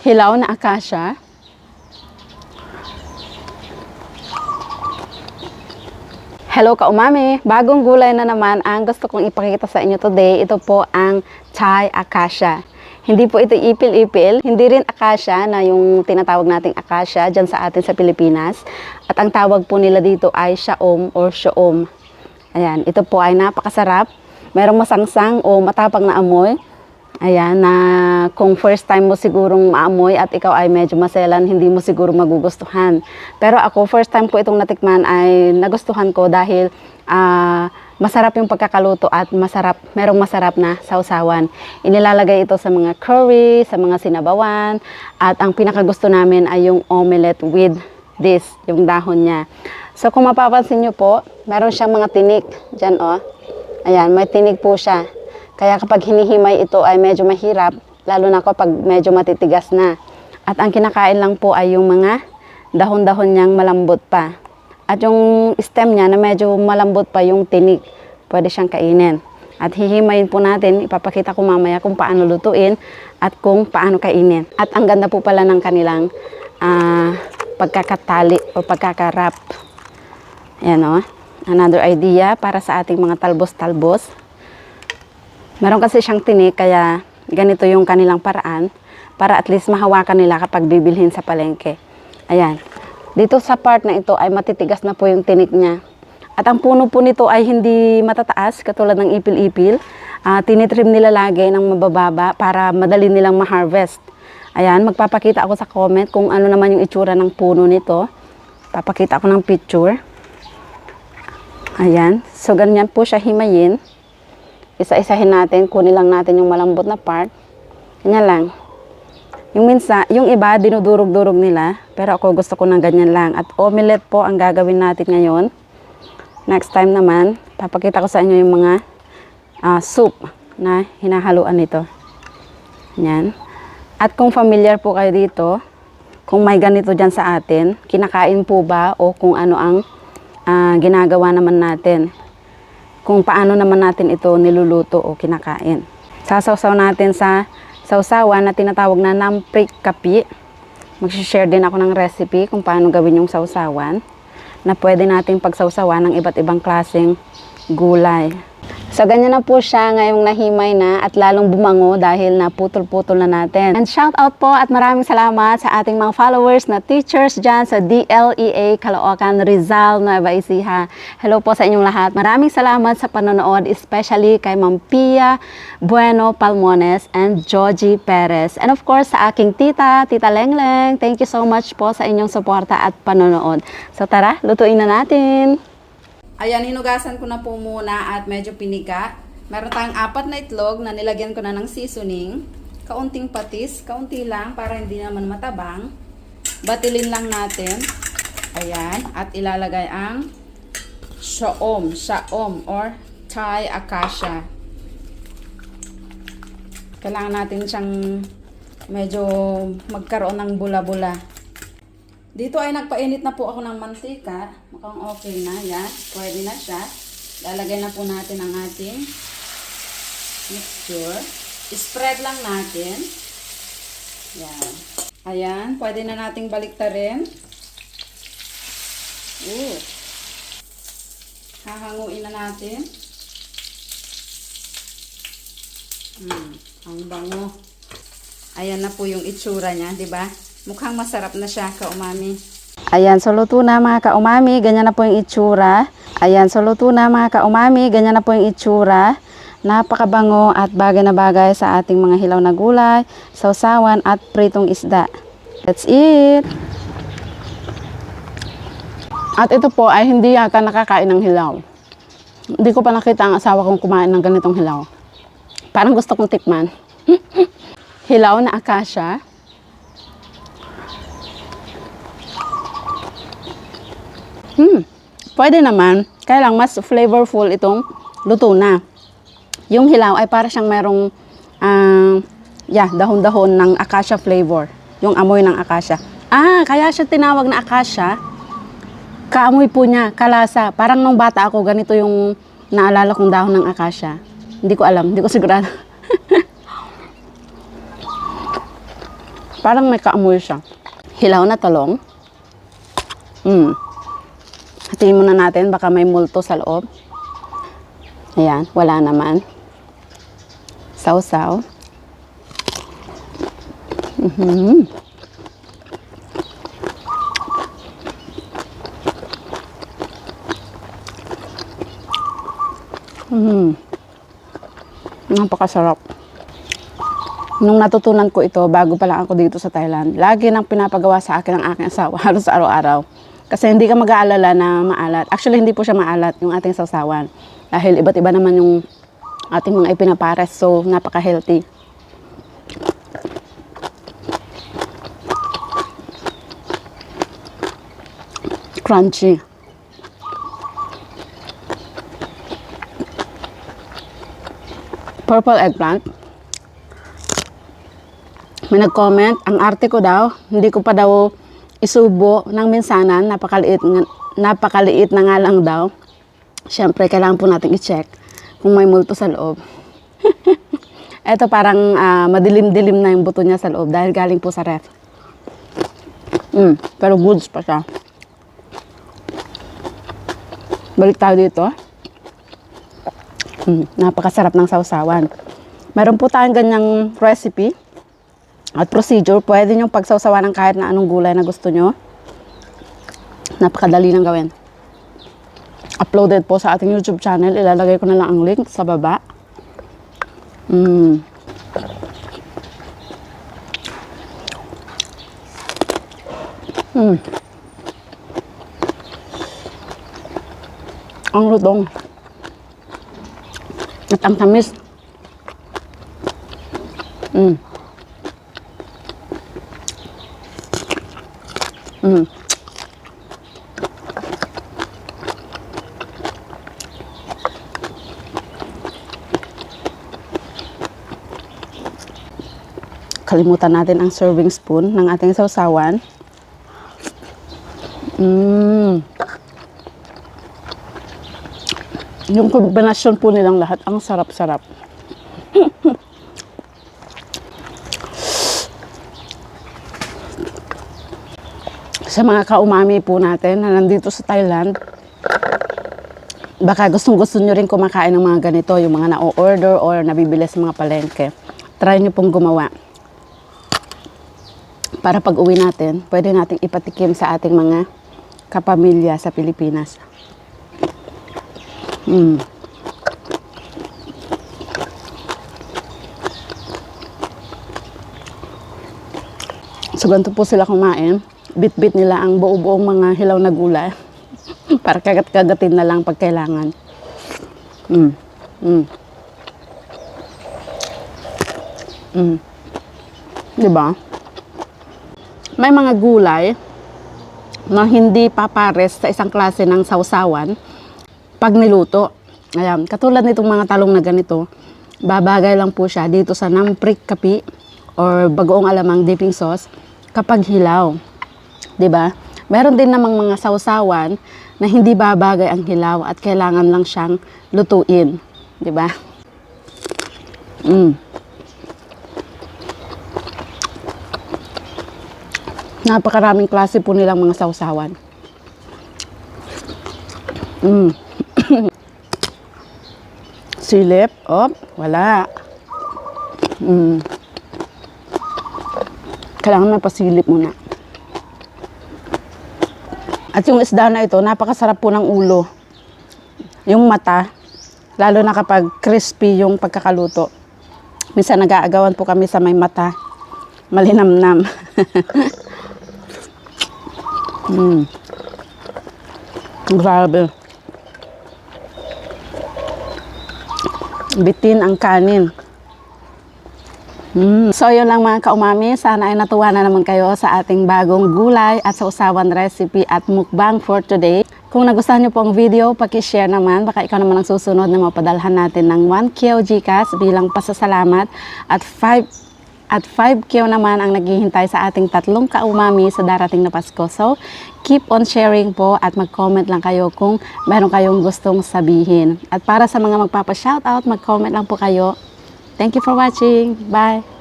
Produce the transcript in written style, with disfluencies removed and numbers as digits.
hilaw na akasya. Hello ka-umami! Bagong gulay na naman ang gusto kong ipakita sa inyo today. Ito po ang Thai Acacia. Hindi po ito ipil-ipil, hindi rin acacia na yung tinatawag nating acacia dyan sa atin sa Pilipinas. At ang tawag po nila dito ay shaom or shoom. Ayan, ito po ay napakasarap. Merong masangsang o matapang na amoy. Ayan, na kung first time mo sigurong maamoy at ikaw ay medyo maselan, hindi mo siguro magugustuhan. Pero ako, first time ko itong natikman ay nagustuhan ko dahil masarap yung pagkakaluto at merong masarap na sausawan. Inilalagay ito sa mga curry, sa mga sinabawan, at ang pinakagusto namin ay yung omelette with this, yung dahon niya. So kung mapapansin nyo po, meron siyang mga tinik dyan, oh. Ayan, may tinik po siya. Kaya kapag hinihimay ito ay medyo mahirap, lalo na kapag medyo matitigas na. At ang kinakain lang po ay yung mga dahon-dahon niyang malambot pa. At yung stem niya na medyo malambot pa yung tinik, pwede siyang kainin. At hihimayin po natin, ipapakita ko mamaya kung paano lutuin at kung paano kainin. At ang ganda po pala ng kanilang pagkakatali o pagkakarap. Ayan o, another idea para sa ating mga talbos-talbos. Meron kasi siyang tinik, kaya ganito yung kanilang paraan para at least mahawakan nila kapag bibilhin sa palengke. Ayan. Dito sa part na ito ay matitigas na po yung tinik niya. At ang puno po nito ay hindi matataas katulad ng ipil-ipil. Tinitrim nila lagi ng mabababa para madali nilang ma-harvest. Ayan, magpapakita ako sa comment kung ano naman yung itsura ng puno nito. Papakita ako ng picture. Ayan. So, ganyan po siya himayin. Isa-isahin natin, kunin lang natin yung malambot na part. Ganyan lang. Yung iba, dinudurog-durog nila. Pero ako gusto ko ng ganyan lang. At omelette po ang gagawin natin ngayon. Next time naman, papakita ko sa inyo yung mga soup na hinahaluan nito. Yan. At kung familiar po kayo dito, kung may ganito dyan sa atin, kinakain po ba o kung ano ang ginagawa naman natin. Kung paano naman natin ito niluluto o kinakain. Sasawsaw natin sa sausawan na tinatawag na namprik kapi. Mag-share din ako ng recipe kung paano gawin yung sausawan na pwede nating pagsawsawan ng iba't ibang klaseng gulay. So, ganyan na po siya ngayong nahimay na at lalong bumango dahil naputol-putol na natin. And shout out po at maraming salamat sa ating mga followers na teachers dyan sa DLEA Caloocan, Rizal, Nueva Ecija. Hello po sa inyong lahat. Maraming salamat sa panonood, especially kay Ma'am Pia Bueno Palmones and Joji Perez. And of course, sa aking Tita Lengleng. Thank you so much po sa inyong suporta at panonood. So tara, lutuin na natin. Ayan, hinugasan ko na po muna at medyo piniga. Meron tayong 4 na itlog na nilagyan ko na ng seasoning. Kaunting patis, kaunti lang para hindi naman matabang. Batilin lang natin. Ayan, at ilalagay ang shaom or Thai Acacia. Kailangan natin siyang medyo magkaroon ng bula-bula. Dito ay nagpainit na po ako ng mantika. Mukhang okay na. Yan. Pwede na siya. Lalagay na po natin ang ating mixture. Spread lang natin. Yan. Ayan. Pwede na nating baliktarin. Hahanguin na natin. Ang bango. Ayan na po yung itsura niya. Diba? Mukhang masarap na siya, ka-umami. Ayan, so luto na mga ka-umami. Ganyan na po yung itsura. Ayan, so luto na mga ka-umami. Ganyan na po yung itsura. Napakabango at bagay na bagay sa ating mga hilaw na gulay, sausawan at pritong isda. That's it! At ito po ay hindi yata nakakain ng hilaw. Hindi ko pa nakita ang asawa kong kumain ng ganitong hilaw. Parang gusto kong tikman. Hilaw na acacia. Pwede naman, kaya lang mas flavorful itong luto na. Yung hilaw ay para siyang merong dahon-dahon ng acacia flavor. Yung amoy ng acacia. Kaya siya tinawag na acacia. Kaamoy po niya, kalasa. Parang nung bata ako, ganito yung naalala kong dahon ng acacia. Hindi ko alam, hindi ko sigurado. Parang may kaamoy siya. Hilaw na talong. Hatiin muna natin, baka may multo sa loob. Ayan, wala naman. Sausaw. Napakasarap. Nung natutunan ko ito, bago pa lang ako dito sa Thailand, lagi nang pinapagawa sa akin ng aking asawa, halos araw-araw. Kasi hindi ka mag-aalala na maalat. Actually, hindi po siya maalat yung ating sausawan. Dahil iba't iba naman yung ating mga ipinapares. So, napaka-healthy. Crunchy. Purple eggplant. May nag-comment, ang arte ko daw, hindi ko pa daw isubo ng minsanan, napakaliit na nga lang daw. Siyempre, kailangan po natin i-check kung may multo sa loob. Ito parang madilim-dilim na yung buto niya sa loob dahil galing po sa ref. Pero goods pa siya. Balik tayo dito. Napakasarap ng sausawan. Meron po tayong ganyang recipe at procedure. Pwede nyo pagsawsawan ng kahit na anong gulay na gusto nyo. Napakadali lang gawin. Uploaded po sa ating YouTube channel. Ilalagay ko na lang ang link sa baba. Ang lutong. At ang tamis. Kalimutan natin ang serving spoon ng ating sausawan. Yung kombinasyon po nilang lahat, ang sarap-sarap. Sa mga kaumami po natin na nandito sa Thailand, baka gustong-gusto nyo rin kumakain ng mga ganito, yung mga na-order or nabibili sa mga palengke. Try nyo pong gumawa. Para pag uwi natin, pwede nating ipatikim sa ating mga kapamilya sa Pilipinas. So, ganito po sila kumain. Bit-bit nila ang buo-buong mga hilaw na gulay. Para kagat-kagatin na lang pag kailangan. Diba? May mga gulay na hindi papares sa isang klase ng sausawan pag niluto. Ayan, katulad nitong mga talong na ganito, babagay lang po siya dito sa namprik kapi or bagoong alamang dipping sauce kapag hilaw. 'Di ba? Meron din namang mga sausawan na hindi babagay ang hilaw at kailangan lang siyang lutuin, 'di ba? Napakaraming klase po nilang mga sausawan. Silip, wala. Kailangan mapasilip muna. At yung isda na ito, napakasarap po ng ulo. Yung mata, lalo na kapag crispy yung pagkakaluto. Minsan nag-aagawan po kami sa may mata. Malinamnam. Grabe. Bitin ang kanin. So yun lang mga kaumami, sana ay natuwa na naman kayo sa ating bagong gulay at sausawan recipe at mukbang for today. Kung nagustuhan nyo po ang video, paki-share naman, baka ikaw naman ang susunod na mapadalhan natin ng 1 GCash bilang pasasalamat at 5 naman ang naghihintay sa ating tatlong kaumami sa darating na Pasko. So keep on sharing po at mag-comment lang kayo kung meron kayong gustong sabihin. At para sa mga magpapa-shoutout, mag-comment lang po kayo. Thank you for watching. Bye!